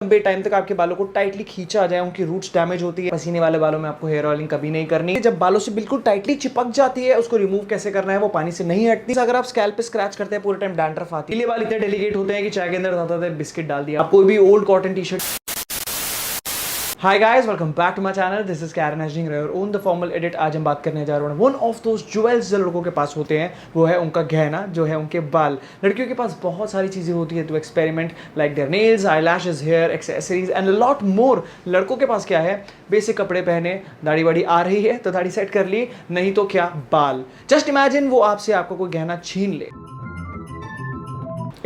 लंबे टाइम तक आपके बालों को टाइटली खींचा आ जाए, उनकी रूट्स डैमेज होती है। पसीने वाले बालों में आपको हेयर ऑयलिंग कभी नहीं करनी है। जब बालों से बिल्कुल टाइटली चिपक जाती है, उसको रिमूव कैसे करना है, वो पानी से नहीं हटती। अगर आप स्कैल्प पे स्क्रैच करते हैं पूरे टाइम डैंड्रफ आती है। ये बाल इतने डेलिकेट होते हैं कि चाय के अंदर ज्यादातर बिस्किट डाल दिया। आप कोई भी old cotton T shirt. Hi guys, welcome back to my channel. This is Karan aging rare on the formal edit. आज हम बात करने जा रहे हैं वन ऑफ दोस ज्वेल्स जो लड़कों के पास होते हैं, वो है उनका गहना, जो है उनके बाल। लड़कियों के पास बहुत सारी चीज़ें होती है to experiment, like their nails, eyelashes, hair accessories and lot more. लड़कों के पास क्या है? बेसिक कपड़े पहने, दाढ़ी वाड़ी आ रही है तो दाढ़ी सेट कर ली, नहीं तो क्या बाल। जस्ट इमेजिन वो आपसे आपको कोई गहना छीन ले।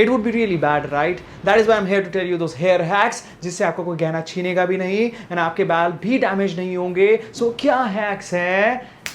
It would be really bad, right? That is why I'm here to tell you those hair hacks, जिससे आपको कोई गहना छीनेगा भी नहीं और आपके बाल भी डैमेज नहीं होंगे। So क्या हैक्स हैं?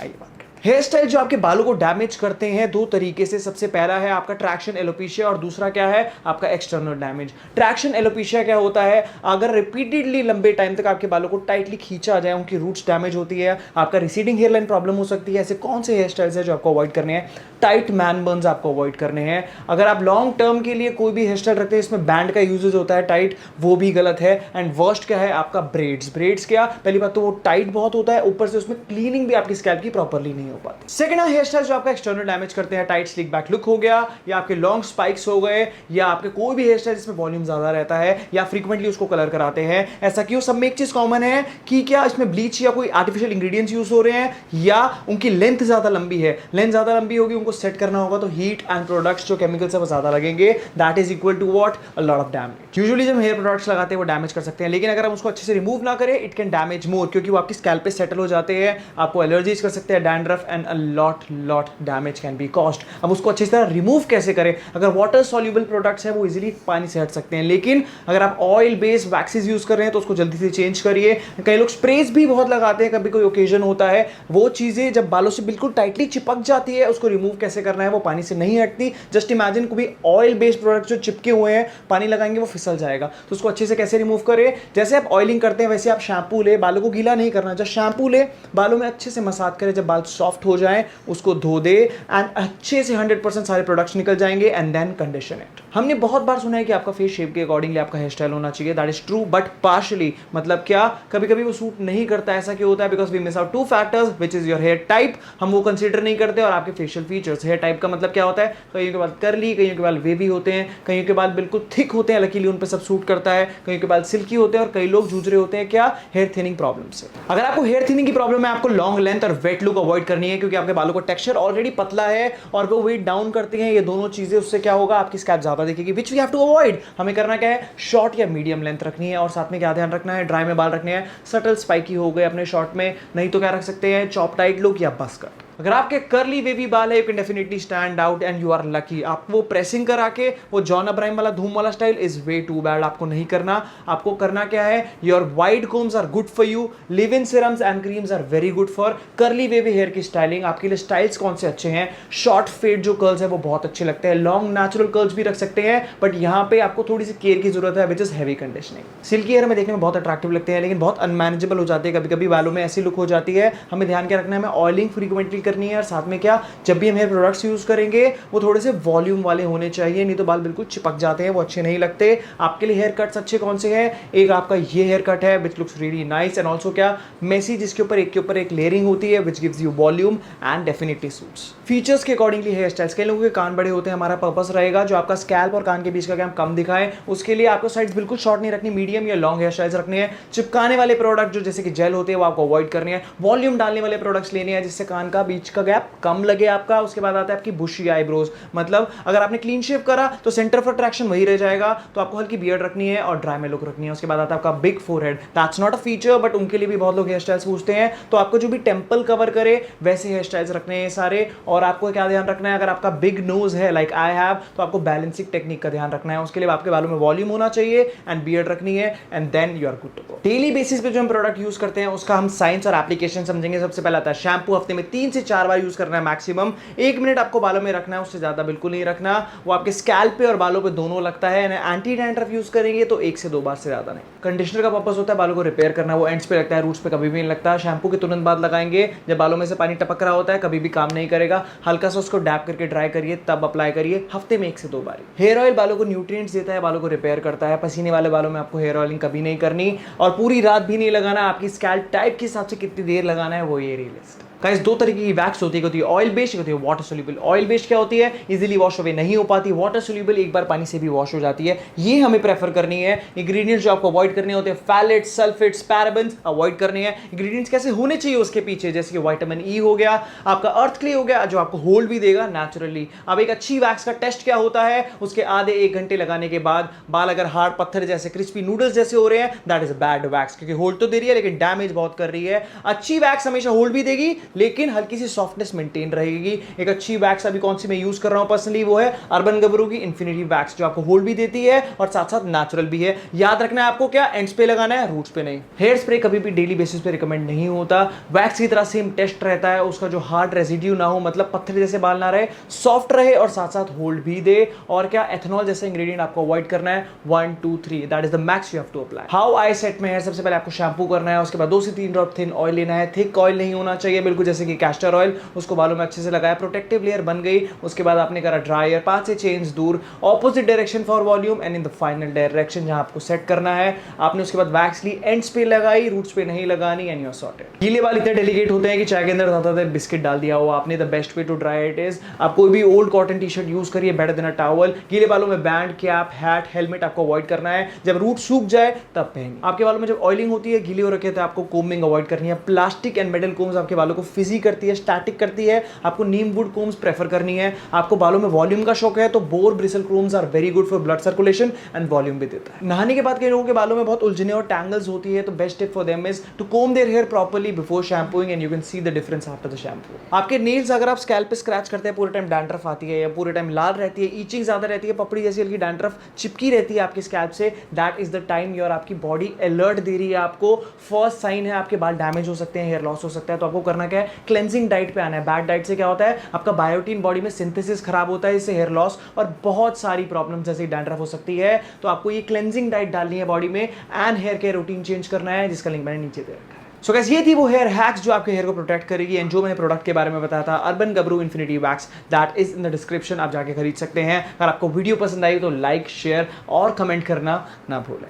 आइए बात करते हैं। हेयर स्टाइल जो आपके बालों को डैमेज करते हैं दो तरीके से। सबसे पहला है आपका ट्रैक्शन एलोपेशिया और दूसरा क्या है? आपका एक्सटर्नल डैमेज। ट्रैक्शन एलोपेशिया क्या होता है? अगर रिपीटेडली लंबे टाइम तक आपके बालों को टाइटली खींचा आ जाए, उनकी रूट्स डैमेज होती है, आपका रिसीडिंग हेयर लाइन प्रॉब्लम हो सकती है। ऐसे कौन से हेयर स्टाइल्स है जो आपको अवॉइड करने हैं? टाइट मैन बर्न्स आपको अवॉइड करने हैं। अगर आप लॉन्ग टर्म के लिए कोई भी हेयर स्टाइल रखते हैं इसमें बैंड का यूजेज होता है टाइट, वो भी गलत है। एंड वर्स्ट क्या है? आपका ब्रेड्स। ब्रेड्स क्या? पहली बात तो वो टाइट बहुत होता है, ऊपर से उसमें क्लीनिंग भी आपकी स्कैल्प की प्रॉपरली नहीं हो पाती। सेकंड हेयर स्टाइल जो आपका एक्सटर्नल डैमेज करते हैं, टाइट स्लिक बैक लुक हो गया, या आपके लॉन्ग स्पाइक्स हो गए, या आपके कोई भी हेयर स्टाइल जिसमें वॉल्यूम ज्यादा रहता है, या फ्रीक्वेंटली उसको कलर कराते हैं। ऐसा क्यों? सब में एक चीज कॉमन है कि क्या इसमें ब्लीच या कोई आर्टिफिशियल इंग्रेडिएंट्स यूज हो रहे हैं, या उनकी लेंथ ज्यादा लंबी है। लेंथ ज्यादा लंबी होगी, उनको सेट करना होगा तो हीट एंड प्रोडक्ट्स जो केमिकल्स है वो ज्यादा लगेंगे। That is equal to what? A lot of damage. Usually जब हेयर प्रोडक्ट्स लगाते हैं वो डैमेज कर सकते हैं, लेकिन अगर हम उसको अच्छे से रिमूव ना करें, इट कैन डैमेज मोर, क्योंकि वो आपकी स्कैल्प पे सेटल हो जाते हैं, आपको एलर्जीज कर सकते हैं, dandruff and a lot damage can be caused. अब उसको अच्छी तरह रिमूव कैसे करें? अगर वाटर सॉल्युबल प्रोडक्ट्स है वो इजीली पानी से हट सकते हैं, लेकिन अगर आप ऑयल बेस्ड वैक्सेस यूज कर रहे हैं तो उसको जल्दी से चेंज करिए। कई लोग स्प्रेज भी बहुत लगाते हैं, कभी कोई ओकेजन होता है, वो चीजें जब बालों से बिल्कुल टाइटली चिपक जाती है, उसको रिमूव कैसे करना है? वो पानी से नहीं हटती। जस्ट इमेजिन कोई ऑयल बेस्ड प्रोडक्ट जो चिपके हुए हैं, पानी लगाएंगे वो फिसल जाएगा। तो उसको अच्छे से कैसे रिमूव करें? जैसे आप ऑयलिंग करते हैं वैसे आप शैम्पू ले, बालों को गीला नहीं करना। जब शैम्पू ले, बालों में अच्छे से मसाज करें, जब बाल सॉफ्ट हो जाए उसको धो दे एंड अच्छे से 100% सारे प्रोडक्ट्स निकल जाएंगे एंड देन कंडीशन इट। हमने बहुत बार सुना है कि आपका फेस शेप के अकॉर्डिंगली आपका हेयर स्टाइल होना चाहिए। That is true, but partially. मतलब क्या? कभी कभी वो सूट नहीं करता। ऐसा क्यों होता है? Because we miss out two factors, which is your hair type, हम वो कंसीडर नहीं करते, और आपके फेशियल फीचर्स। हेयर टाइप का मतलब क्या होता है? कईयों के बाल कर्ली, कईयों के बाल वेवी होते हैं, कईयों के बाल बिल्कुल थिक होते हैं, लकीली उन पर सब सूट करता है, कईयों के बाल सिल्की होते हैं, और कई लोग जूझ रहे होते हैं क्या? हेयर थिनिंग प्रॉब्लम से। अगर आपको हेयर थिनिंग की प्रॉब्लम है, आपको लॉन्ग लेंथ और वेट लुक अवॉइड करनी है, क्योंकि आपके बालों का टेक्सचर ऑलरेडी पतला है और वो वेट डाउन करते हैं। ये दोनों चीजें, उससे क्या होगा? आपकी स्कैल्प ज्यादा दिखेगी, which we have to avoid. हमें करना क्या है? शॉर्ट या मीडियम लेंथ रखनी है, और साथ में क्या ध्यान रखना है? ड्राई में बाल रखने हैं। सटल स्पाइकी हो गए अपने शॉर्ट में, नहीं तो क्या रख सकते हैं? चॉप टाइट लुक या बस कट। अगर आपके कर्ली वेवी बाल है, you can definitely stand out and you are lucky. आप वो प्रेसिंग करा के वो जॉन अब्राहम वाला धूम वाला style is way too bad, आपको नहीं करना। आपको करना क्या है? Your wide combs are good for you, leave in serums and creams are very good for curly wavy hair की स्टाइलिंग। आपके लिए स्टाइल्स कौन से अच्छे हैं? शॉर्ट फेड जो कर्ल्स है वो बहुत अच्छे लगते हैं, लॉन्ग नेचुरल कर्ल्स भी रख सकते हैं, बट यहाँ पे आपको थोड़ी सी केयर की जरूरत है, which is heavy conditioning. Silky hair में देखने में बहुत अट्रैक्टिव लगते हैं, लेकिन बहुत अनमैनेजेबल हो जाती है, कभी कभी बालों में ऐसी लुक हो जाती है। हमें ध्यान क्या रखना है? हमें ऑयलिंग फ्रीक्वेंटली करनी है, और साथ में जब भी हम हेयर प्रोडक्ट्स यूज करेंगे वो थोड़े से वॉल्यूम वाले होने चाहिए, नहीं तो बाल बिल्कुल चिपक जाते हैं, वो अच्छे नहीं लगते। आपके लिए हेयर कट्स अच्छे कौन से हैं? एक आपका ये हेयर कट है which looks really nice and also क्या? मेसी, जिसके ऊपर एक के ऊपर एक लेयरिंग होती है, which gives you volume and definitely suits. Features के अकॉर्डिंगली हेयर स्टाइल्स। कई लोगों के कान बड़े होते हैं, हमारा पर्पस रहेगा जो आपका स्कैल्प और कान के बीच का गैप कम दिखाए, उसके लिए आपको साइड्स बिल्कुल शॉर्ट नहीं रखनी, मीडियम या लॉन्ग हेयर स्टाइल्स रखने हैं। चिपकाने वाले प्रोडक्ट जो जैसे कि जेल होते हैं वो आपको अवॉइड करने हैं। वॉल्यूम डालने वाले प्रोडक्ट्स लेने हैं जिससे कान का बीच का गैप कम लगे आपका। उसके बाद आता है आपकी बुशी आईब्रोज, मतलब अगर आपने क्लीन शेव करा तो सेंटर ऑफ अट्रैक्शन वही रह जाएगा, तो आपको हल्की बियर्ड रखनी है और ड्राई में लुक रखनी है। उसके बाद आता है आपका big forehead. That's not a feature, but उनके लिए भी बहुत लोग हेयर स्टाइल्स पूछते हैं, तो आपको जो भी टेंपल कवर करे वैसे हेयर स्टाइल्स रखने हैं सारे। और आपको क्या ध्यान रखना है? अगर आपका बिग नोज है लाइक आई हैव, तो आपको बैलेंसिंग टेक्निक का ध्यान रखना है। उसके लिए आपके बालों में वॉल्यूम होना चाहिए एंड बियर्ड रखनी है, and then you are good to go. Daily basis पे जो हम प्रोडक्ट यूज करते हैं उसका हम साइंस और एप्लीकेशन समझेंगे। सबसे पहले आता है शैम्पू। हफ्ते में 3 से 4 बार यूज करना है मैक्सिमम। 1 मिनट आपको बालों में रखना है, उससे ज्यादा बिल्कुल नहीं रखना। वो आपके स्कैल्प पे और बालों पे दोनों लगता है। एंटी डैंड्रफ यूज करेंगे तो 1 से 2 बार से ज्यादा नहीं। कंडीशनर का पर्पस होता है बालों को रिपेयर करना, वो एंड्स पे लगता है, रूट्स पे कभी भी नहीं लगता। शैम्पू के तुरंत बाद लगाएंगे, जब बालों में से पानी टपक रहा होता है, कभी भी काम नहीं करेगा। हल्का सा उसको डैप करके ड्राई करिए, तब अप्लाई करिए, हफ्ते में 1 से 2 बार। हेयर ऑयल बालों को न्यूट्रिएंट्स देता है, बालों को रिपेयर करता है। पसीने वाले बालों में आपको हेयर ऑयलिंग कभी नहीं करनी और पूरी रात भी नहीं लगाना। आपकी स्कैल्प टाइप के हिसाब से कितनी देर लगाना है वो ये लिस्ट। गाइस 2 तरीके की वैक्स होती है ऑयल बेस्ड, होती है वाटर सोल्यूबल। ऑयल बेस्ड क्या होती है, इजीली वॉश अवे नहीं हो पाती। वाटर सोल्यूबल एक बार पानी से भी वॉश हो जाती है। ये हमें प्रेफर करनी है। इंग्रेडिएंट्स जो आपको अवॉइड करने होते हैं, फैलेट्स, सल्फेट्स, पैराबेन्स अवॉइड करने हैं। इंग्रेडिएंट्स कैसे होने चाहिए उसके पीछे, जैसे कि विटामिन ई हो गया, आपका अर्थ क्ले हो गया, जो आपको होल्ड भी देगा नेचुरली। अब एक अच्छी वैक्स का टेस्ट क्या होता है, उसके आधे 1 घंटे लगाने के बाद बाल अगर हार्ड पत्थर जैसे, क्रिस्पी नूडल्स जैसे हो रहे हैं, दैट इज बैड वैक्स, क्योंकि होल्ड तो दे रही है लेकिन डैमेज बहुत कर रही है। अच्छी वैक्स हमेशा होल्ड भी देगी लेकिन हल्की सॉफ्टनेस मेंटेन रहेगी। एक अच्छी वैक्स अभी कौन सी मैं यूज कर रहा हूं पर्सनली, वो है अर्बन गबरू की इन्फिनिटी वैक्स, जो आपको होल्ड भी देती है और साथ साथ नेचुरल भी है। याद रखना है आपको क्या, एंड्स पे लगाना है, रूट्स पे नहीं। हेयर स्प्रे कभी भी डेली बेसिस पे रिकमेंड नहीं होता। वैक्स की तरह सेम टेस्ट रहता है, उसका जो हार्ड रेसिड्यू ना हो, मतलब पत्थर जैसे बाल ना रहे, सॉफ्ट रहे और साथ साथ होल्ड भी दे। और क्या, एथेनॉल जैसे इंग्रेडिएंट आपको अवॉइड करना है। 1 2 3 that is the max you have to apply. How I set my hair, सबसे पहले आपको शैम्पू करना है, उसके बाद 2 से 3 ड्रॉप थिन ऑयल लेना है। थिक ऑयल नहीं होना चाहिए बिल्कुल, जैसे कि कैस्टर ऑयल। उसको बालों में अच्छे से लगाया, प्रोटेक्टिव लेयर बन गई। उसके बाद आपने करा ड्रायर 5 से 6 इंच दूर, opposite direction for volume and in the final direction जहां आपको सेट करना है। आपने उसके बाद वैक्स ली, एंड्स पे लगाई, रूट्स पे नहीं लगानी, एंड यू आर सॉर्टेड। गीले बाल इतने डेलिकेट होते हैं कि चाय के अंदर ज्यादा बिस्किट डाल दिया हो आपने। The best way to dry it is, आप कोई भी old cotton T shirt use करिए, बेटर देन अ टॉवल। गीले बालों में बैंड, कैप, हैट, हेलमेट आपको अवॉइड करना है। जब रूट सूख जाए तब पहनिए। आपके बालों में जब ऑयलिंग होती है, गीले हो रखे थे, आपको कोम्बिंग अवॉइड करनी है। प्लास्टिक एंड मेटल कोम्स आपके बालों को फिजी करती है, स्टैटिक करती है। आपको नीम वुड कोम्स प्रेफर करनी है। आपको बालों में वॉल्यूम का शौक है तो boar bristle combs are very good for blood circulation and volume भी देता है। नहाने के बाद कई लोगों के बालों में बहुत उलझने और टैंगल्स होती है, तो best tip for them is to comb their hair properly before shampooing and you can see the difference after the shampoo. आपके नेल्स अगर आप स्कैल्प पे स्क्रैच करते हैं, पूरे टाइम डैंड्रफ आती है या पूरे टाइम लाल रहती है, ईचिंग ज्यादा रहती है, पपड़ी जैसी हल्की डैंड्रफ चिपकी रहती है आपके स्कैल्प से, that is the time your आपकी बॉडी अलर्ट दे रही है आपको। फर्स्ट साइन है आपके बाल डैमेज हो सकते हैं, हेयर लॉस हो सकता है। तो आपको करना क्या है, क्लेंजिंग डाइट पे आना है। बैड डाइट से क्या होता है, आपका बायोटीन बॉडी में सिंथेसिस खराब होता है, इससे हेयर लॉस और बहुत सारी प्रॉब्लम जैसे डैंड्रफ हो सकती है। तो आपको ये क्लेंजिंग डाइट डालनी है बॉडी में and hair care routine change करना है, जिसका लिंक मैंने नीचे दे रखा है। सो गाइस ये थी वो हेयर हैक्स जो आपके हेयर को प्रोटेक्ट करेगी एंड जो मैंने प्रोडक्ट के बारे में बताया था, urban Gabru infinity wax, that is in the description, आप जाके खरीद सकते हैं। अगर आपको वीडियो पसंद आई तो लाइक, शेयर और कमेंट करना ना भूलें।